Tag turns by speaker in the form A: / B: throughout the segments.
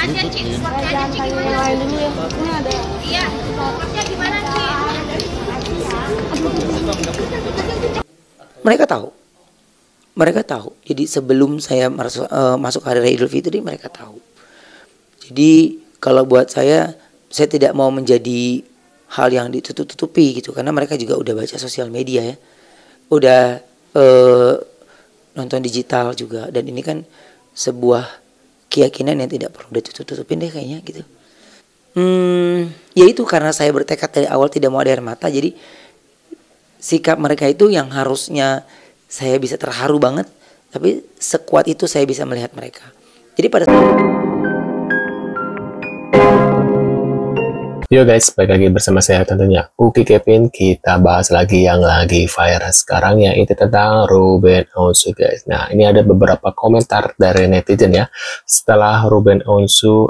A: aja, Ci. Swabnya aja, Ci. Gimana, Ci?
B: Ini ada.
A: Iya. Swabnya gimana, Ci?
C: Mereka tahu. Jadi sebelum saya masuk hari raya Idul Fitri, mereka tahu. Jadi kalau buat saya tidak mau menjadi hal yang ditutup-tutupi gitu, karena mereka juga udah baca sosial media ya, udah nonton digital juga, dan ini kan sebuah keyakinan yang tidak perlu ditutup-tutupin deh kayaknya gitu. Ya itu karena saya bertekad dari awal tidak mau ada air mata, jadi sikap mereka itu yang harusnya saya bisa terharu banget, tapi sekuat itu saya bisa melihat mereka. Jadi pada
D: Yo guys, balik lagi bersama saya tentunya Uki Kevin. Kita bahas lagi yang lagi viral sekarang, yaitu tentang Ruben Onsu guys. Nah, ini ada beberapa komentar dari netizen ya setelah Ruben Onsu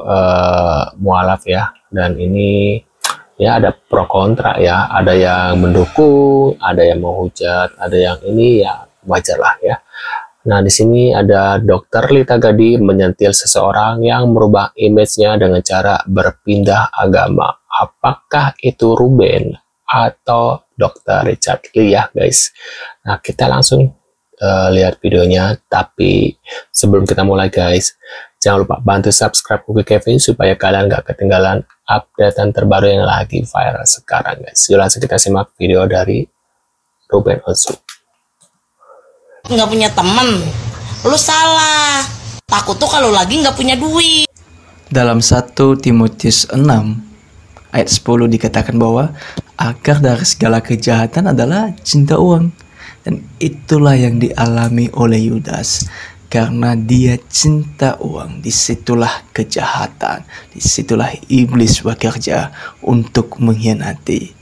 D: mualaf ya. Dan ini ya ada pro kontra ya, ada yang mendukung, ada yang menghujat, ada yang ini ya wajar lah ya. Nah, di sini ada Dokter Lita Gadi menyentil seseorang yang merubah image-nya dengan cara berpindah agama. Apakah itu Ruben atau Dr. Richard Lee ya guys? Nah, kita langsung lihat videonya. Tapi sebelum kita mulai guys, jangan lupa bantu subscribe Uki Kevin supaya kalian gak ketinggalan updatean terbaru yang lagi viral sekarang guys. Yuk langsung kita simak video dari Ruben Onsu.
E: Nggak punya temen, lu salah. Takut tuh kalau lagi nggak punya duit.
F: Dalam 1 Timotius 6 ayat 10 dikatakan bahwa akar dari segala kejahatan adalah cinta uang. Dan itulah yang dialami oleh Yudas. Karena dia cinta uang, disitulah kejahatan, disitulah iblis bekerja untuk mengkhianati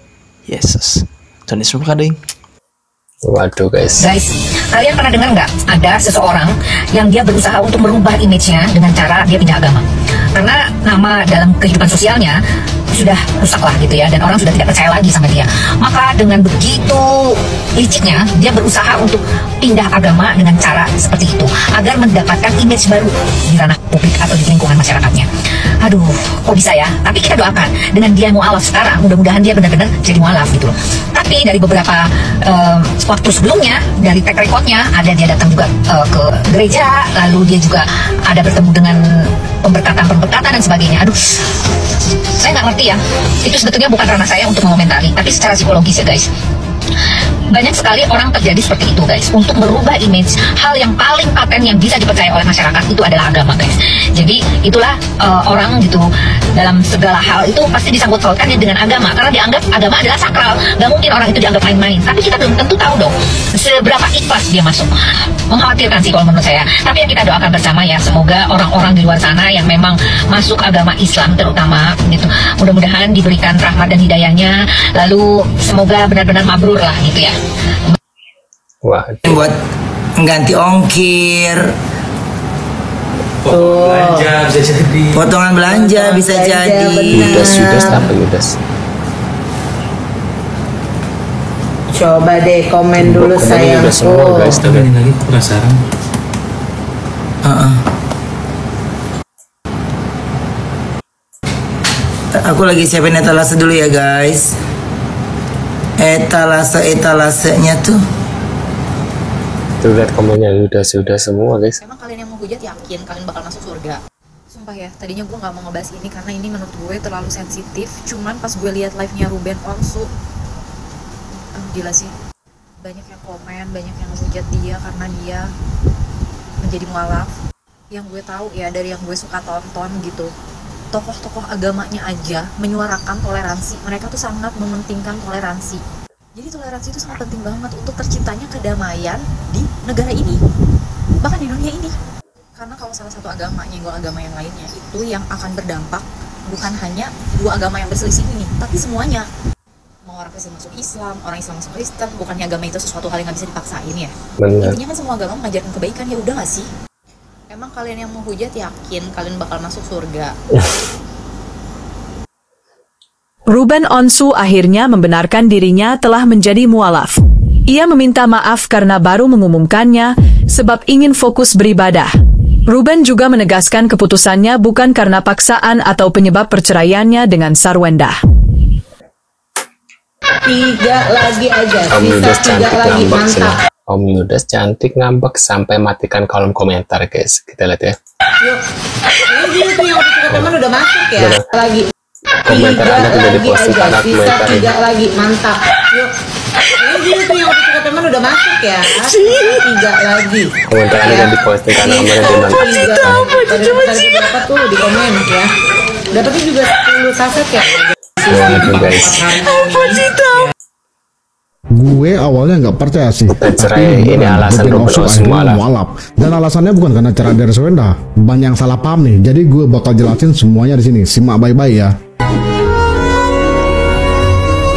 F: Yesus. Tuhan Yesus berkata,
D: waduh guys.
G: Guys, kalian pernah dengar nggak ada seseorang yang dia berusaha untuk merubah image-nya dengan cara dia pindah agama? Karena nama dalam kehidupan sosialnya sudah rusak lah gitu ya, dan orang sudah tidak percaya lagi sama dia. Maka dengan begitu liciknya dia berusaha untuk pindah agama dengan cara seperti itu agar mendapatkan image baru di ranah publik atau di lingkungan masyarakatnya. Aduh, kok bisa ya? Tapi kita doakan dengan dia mualaf sekarang, mudah-mudahan dia benar-benar jadi mualaf gitu loh. Tapi dari beberapa waktu sebelumnya, dari track recordnya, ada dia datang juga ke gereja, lalu dia juga ada bertemu dengan pemberkatan dan sebagainya. Aduh, saya nggak ngerti ya. Itu sebetulnya bukan ranah saya untuk mengomentari, tapi secara psikologis ya guys. Banyak sekali orang terjadi seperti itu guys, untuk merubah image. Hal yang paling paten yang bisa dipercaya oleh masyarakat itu adalah agama guys. Jadi itulah orang gitu dalam segala hal itu pasti disangkut pautkannya dengan agama, karena dianggap agama adalah sakral. Gak mungkin orang itu dianggap main-main. Tapi kita belum tentu tahu dong seberapa ikhlas dia masuk. Mengkhawatirkan sih kalau menurut saya. Tapi yang kita doakan bersama ya, semoga orang-orang di luar sana yang memang masuk agama Islam terutama gitu, mudah-mudahan diberikan rahmat dan hidayahnya, lalu semoga benar-benar mabrur lah gitu ya.
D: Wah,
C: buat mengganti ongkir,
H: belanja bisa jadi.
C: potongan belanja bisa jadi.
D: Yudas apa Yudas?
B: Coba deh komen dulu
D: Yudas semua
B: sayangku.
D: guys.
H: Tapi ini lagi penasaran.
C: Aku lagi siapin etalase dulu ya guys. Etalasenya tuh.
D: Tuh lihat komennya Yudas semua guys.
I: Emang kalian yang mau hujat yakin kalian bakal masuk surga? Sumpah ya, tadinya gue nggak mau ngebahas ini karena ini menurut gue terlalu sensitif. Cuman pas gue lihat live-nya Ruben Onsu, gila sih. Banyak yang komen, banyak yang hujat dia karena dia menjadi mualaf. Yang gue tahu ya, dari yang gue suka tonton gitu, tokoh-tokoh agamanya aja menyuarakan toleransi. Mereka tuh sangat mementingkan toleransi. Jadi toleransi itu sangat penting banget untuk terciptanya kedamaian di negara ini, bahkan di dunia ini. Karena kalau salah satu agama nyenggol agama yang lainnya, itu yang akan berdampak bukan hanya dua agama yang berselisih ini, tapi semuanya. Mau orang Kristen masuk Islam, orang Islam masuk Kristen, bukannya agama itu sesuatu hal yang nggak bisa dipaksain ya.
D: Bener.
I: Intinya kan semua agama mengajarkan kebaikan, ya udah nggak sih? Emang kalian yang mau hujat yakin kalian bakal masuk surga?
J: Ruben Onsu akhirnya membenarkan dirinya telah menjadi mualaf. Ia meminta maaf karena baru mengumumkannya sebab ingin fokus beribadah. Ruben juga menegaskan keputusannya bukan karena paksaan atau penyebab perceraiannya dengan Sarwenda.
B: 3 lagi aja,
D: Om Yudas
B: sisa 3
D: cantik
B: lagi,
D: ngambek sini.
B: mantap.
D: Om Yudas cantik ngambek sampai matikan kolom komentar guys. Kita lihat ya.
B: Yuk, ini dia tuh yang suka teman udah masuk ya.
D: Udah.
B: Lagi.
D: Komentar
B: 3
D: Anda tidak
B: lagi
D: diposting
B: aja,
D: karena
B: sisa
D: komentar
B: 3
D: ini.
B: lagi, mantap. Yuk, ini dia tuh yang suka teman udah masuk ya. 3 lagi.
D: Komentar Anda tidak diposting karena kemarin dinonaktifkan.
B: Tadi berapa tuh di komen ya. Dapatnya juga 10 saset ya.
D: Waalaikumsalam guys.
K: Gue awalnya nggak percaya sih,
D: cerai ini alasan
K: Ruben
D: Ruben
K: Onsu
D: Onsu
K: akhirnya
D: mualaf.
K: mualaf. Dan alasannya bukan karena cara dari Sarwenda. Banyak yang salah paham nih. Jadi gue bakal jelasin semuanya di sini. Simak baik-baik ya.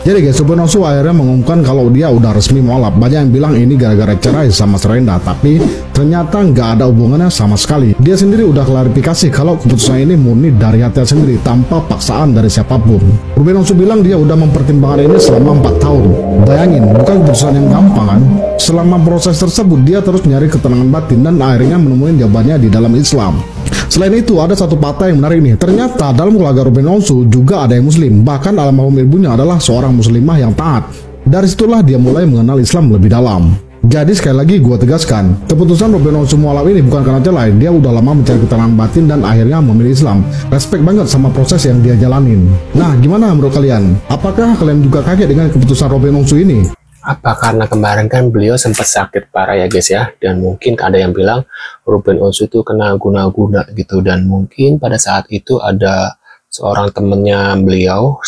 K: Jadi guys, Ruben Onsu akhirnya mengumumkan kalau dia udah resmi mualaf. Banyak yang bilang ini gara-gara cerai sama Sarwenda, tapi ternyata nggak ada hubungannya sama sekali. Dia sendiri udah klarifikasi kalau keputusan ini murni dari hati sendiri tanpa paksaan dari siapapun. Ruben Onsu bilang dia udah mempertimbangkan ini selama 4 tahun. Bayangin, bukan keputusan yang gampang kan? Selama proses tersebut dia terus nyari ketenangan batin dan akhirnya menemukan jawabannya di dalam Islam. Selain itu ada satu fakta yang menarik nih. Ternyata dalam keluarga Ruben Onsu juga ada yang muslim. Bahkan almarhum ibunya adalah seorang muslimah yang taat. Dari situlah dia mulai mengenal Islam lebih dalam. Jadi sekali lagi gue tegaskan, keputusan Ruben Onsu mualaf ini bukan karena cerai. Dia udah lama mencari ketenangan batin dan akhirnya memilih Islam. Respect banget sama proses yang dia jalanin. Nah, gimana menurut kalian? Apakah kalian juga kaget dengan keputusan Ruben Onsu ini?
D: Apa karena kemarin kan beliau sempat sakit parah ya guys ya, dan mungkin ada yang bilang Ruben Onsu itu kena guna-guna gitu, dan mungkin pada saat itu ada seorang temennya beliau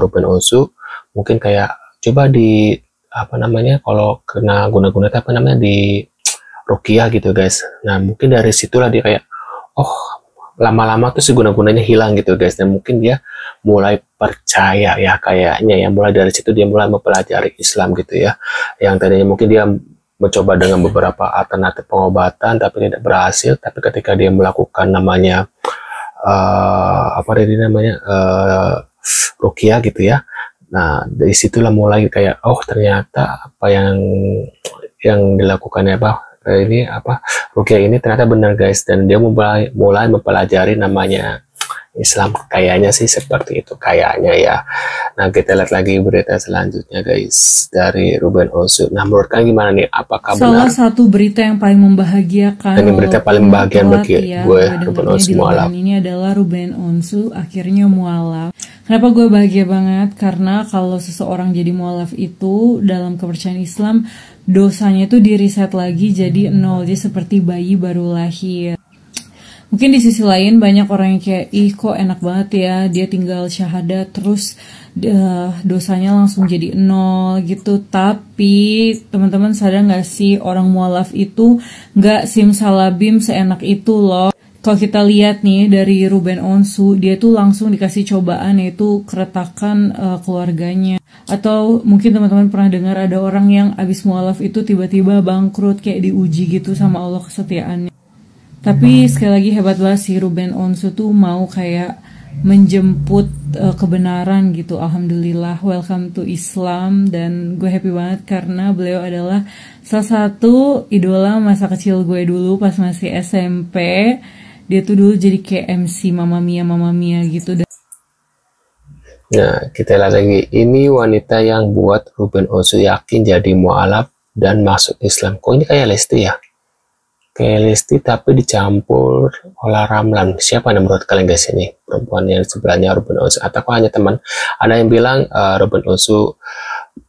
D: Ruben Onsu mungkin kayak coba di apa namanya, kalau kena guna-guna apa namanya, di ruqyah gitu guys. Nah mungkin dari situlah dia kayak oh lama-lama tuh si guna-gunanya hilang gitu guys, dan mungkin dia mulai percaya ya kayaknya ya, mulai dari situ dia mulai mempelajari Islam gitu ya. Yang tadinya mungkin dia mencoba dengan beberapa alternatif pengobatan tapi tidak berhasil, tapi ketika dia melakukan namanya apa tadi namanya ruqyah gitu ya. Nah dari situlah mulai kayak oh ternyata apa yang dilakukannya ini apa ruqyah ini ternyata benar guys, dan dia mulai mempelajari namanya Islam. Kayaknya sih seperti itu kayaknya ya. Nah kita lihat lagi berita selanjutnya guys dari Ruben Onsu. Nah menurut kalian gimana nih, apakah
L: salah
D: benar
L: satu berita yang paling membahagiakan,
D: ini berita paling membahagiakan bagi gue Ruben Onsu mualaf
L: ini adalah Ruben Onsu akhirnya mualaf. Kenapa gue bahagia banget? Karena kalau seseorang jadi mualaf itu dalam kepercayaan Islam, dosanya itu di-reset lagi jadi 0, dia seperti bayi baru lahir. Mungkin di sisi lain banyak orang yang kayak ih kok enak banget ya dia tinggal syahadat terus dosanya langsung jadi 0 gitu. Tapi teman-teman sadar gak sih orang mualaf itu gak simsalabim seenak itu loh. Kalau kita lihat nih dari Ruben Onsu, dia tuh langsung dikasih cobaan yaitu keretakan keluarganya. Atau mungkin teman-teman pernah dengar ada orang yang abis mualaf itu tiba-tiba bangkrut kayak diuji gitu sama Allah kesetiaannya. Tapi sekali lagi hebat banget sih Ruben Onsu tuh mau kayak menjemput kebenaran gitu. Alhamdulillah, welcome to Islam, dan gue happy banget karena beliau adalah salah satu idola masa kecil gue dulu pas masih SMP. Dia tuh dulu jadi kayak MC Mama Mia gitu.
D: Nah kita lihat lagi, ini wanita yang buat Ruben Onsu yakin jadi mualaf dan masuk Islam. Kok ini kayak Lesti ya? Kayak Lesti tapi dicampur oleh Ramlan. Siapa yang menurut kalian guys ini? Perempuan yang sebelahnya Ruben Onsu atau hanya teman? Ada yang bilang Ruben Onsu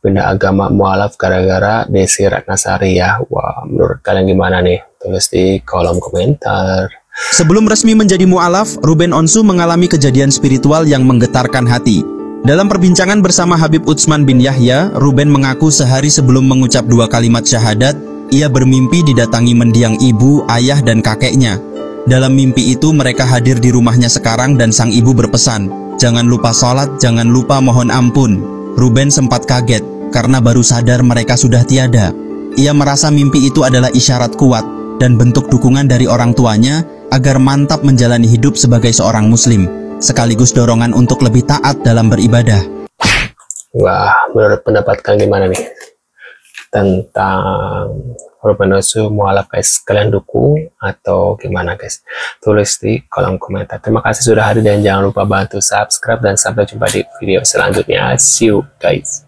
D: pindah agama mualaf gara-gara Desi Ratnasari ya. Wah, menurut kalian gimana nih? Tulis di kolom komentar.
M: Sebelum resmi menjadi mualaf, Ruben Onsu mengalami kejadian spiritual yang menggetarkan hati. Dalam perbincangan bersama Habib Utsman bin Yahya, Ruben mengaku sehari sebelum mengucap 2 kalimat syahadat, ia bermimpi didatangi mendiang ibu, ayah, dan kakeknya. Dalam mimpi itu mereka hadir di rumahnya sekarang dan sang ibu berpesan, jangan lupa sholat, jangan lupa mohon ampun. Ruben sempat kaget karena baru sadar mereka sudah tiada. Ia merasa mimpi itu adalah isyarat kuat dan bentuk dukungan dari orang tuanya agar mantap menjalani hidup sebagai seorang muslim, sekaligus dorongan untuk lebih taat dalam beribadah.
D: Wah, menurut pendapat kalian gimana nih? tentang Ruben Onsu mualaf guys? Kalian dukung atau gimana guys? Tulis di kolom komentar. Terima kasih sudah hadir dan jangan lupa bantu subscribe dan sampai jumpa di video selanjutnya. See you guys.